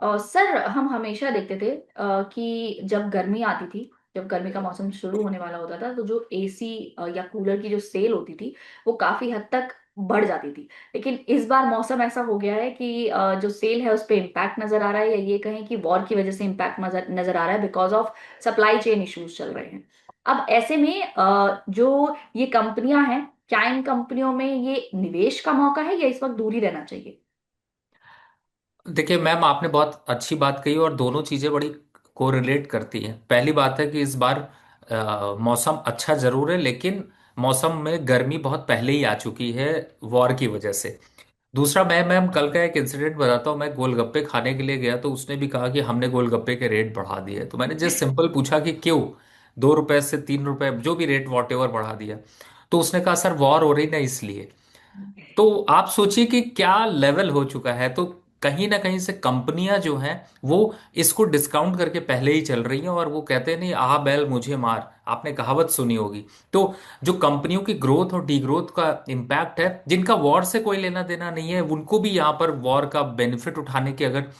Sir हम हमेशा देखते थे कि जब गर्मी आती थी, जब गर्मी का मौसम शुरू होने वाला होता था, तो जो एसी या कूलर की जो सेल होती थी वो काफी हद तक बढ़ जाती थी। लेकिन इस बार मौसम ऐसा हो गया है कि जो सेल है उस पे इम्पैक्ट नजर आ रहा है, या ये कहें कि वॉर की वजह से इम्पैक्ट नजर नजर आ रहा है, because of supply chain issues चल रहे हैं। अब ऐसे में जो ये कंपनियां हैं, क्या इन कंपनियों में ये निवेश का मौका है या इस वक्त दूर ही रहना चाहिए? देखिए मैम, आपने बहुत अच्छी बात कही और दोनों चीजें बड़ी कोरिलेट करती हैं। पहली बात है कि इस बार मौसम अच्छा जरूर है, लेकिन मौसम में गर्मी बहुत पहले ही आ चुकी है वॉर की वजह से। दूसरा, मैं मैम कल का एक इंसिडेंट बताता हूँ। मैं गोलगप्पे खाने के लिए गया तो उसने भी कहा कि हमने गोलगप्पे के रेट बढ़ा दिए। तो मैंने जस्ट सिंपल पूछा कि क्यों, 2 रुपए से 3 रुपए जो भी रेट वॉट एवर बढ़ा दिया। तो उसने कहा सर वॉर हो रही ना इसलिए। तो आप सोचिए कि क्या लेवल हो चुका है। तो कहीं ना कहीं से कंपनियां जो हैं वो इसको डिस्काउंट करके पहले ही चल रही हैं, और वो कहते हैं नहीं, आ बैल मुझे मार, आपने कहावत सुनी होगी। तो जो कंपनियों की ग्रोथ और डीग्रोथ का इम्पैक्ट है, जिनका वॉर से कोई लेना देना नहीं है, उनको भी यहाँ पर वॉर का बेनिफिट उठाने की अगर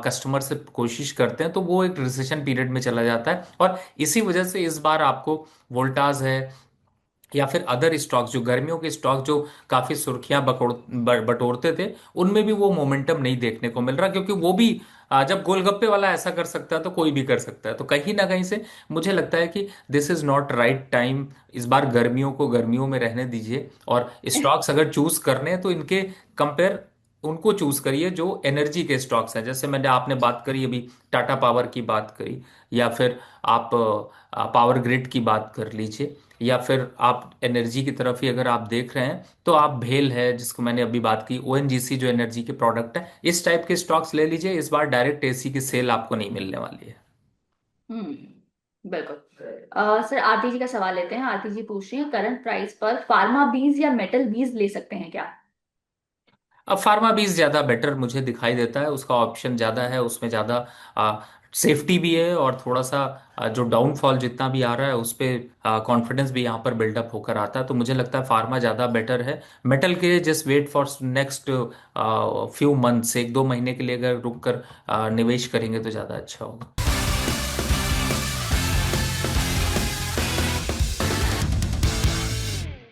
कस्टमर से कोशिश करते हैं तो वो एक रिसेशन पीरियड में चला जाता है। और इसी वजह से इस बार आपको वोल्टास है या फिर अदर स्टॉक्स, जो गर्मियों के स्टॉक जो काफी सुर्खियां बटोरते थे, उनमें भी वो मोमेंटम नहीं देखने को मिल रहा, क्योंकि वो भी जब गोलगप्पे वाला ऐसा कर सकता है तो कोई भी कर सकता है। तो कहीं ना कहीं से मुझे लगता है कि this is not right time. इस बार गर्मियों को गर्मियों में रहने दीजिए, और स्टॉक्स अगर चूज करने हैं तो इनके कंपेयर उनको चूज करिए जो एनर्जी के स्टॉक्स हैं। जैसे मैंने आपने बात करी अभी, टाटा पावर की बात करी, या फिर आप पावर ग्रिड की बात कर लीजिए, या फिर आप एनर्जी की तरफ ही अगर आप देख रहे हैं तो आप भेल है जिसको मैंने अभी बात की, ओएनजीसी जो एनर्जी के प्रोडक्ट है, इस टाइप के स्टॉक्स ले लीजिए। इस बार डायरेक्ट एसी की सेल आपको नहीं मिलने वाली है। बिल्कुल। सर आरती जी का सवाल लेते हैं। आरती जी पूछ रही हैं, करंट प्राइस पर फार्मा बीज या मेटल बीज ले सकते हैं क्या? अब फार्मा बीज ज़्यादा बेटर मुझे दिखाई देता है, उसका ऑप्शन ज़्यादा है, उसमें ज़्यादा सेफ्टी भी है, और थोड़ा सा जो डाउनफॉल जितना भी आ रहा है उस पर कॉन्फिडेंस भी यहाँ पर बिल्डअप होकर आता है। तो मुझे लगता है फार्मा ज़्यादा बेटर है। मेटल के just wait for next few months, 1-2 महीने के लिए अगर रुक कर निवेश करेंगे तो ज़्यादा अच्छा होगा।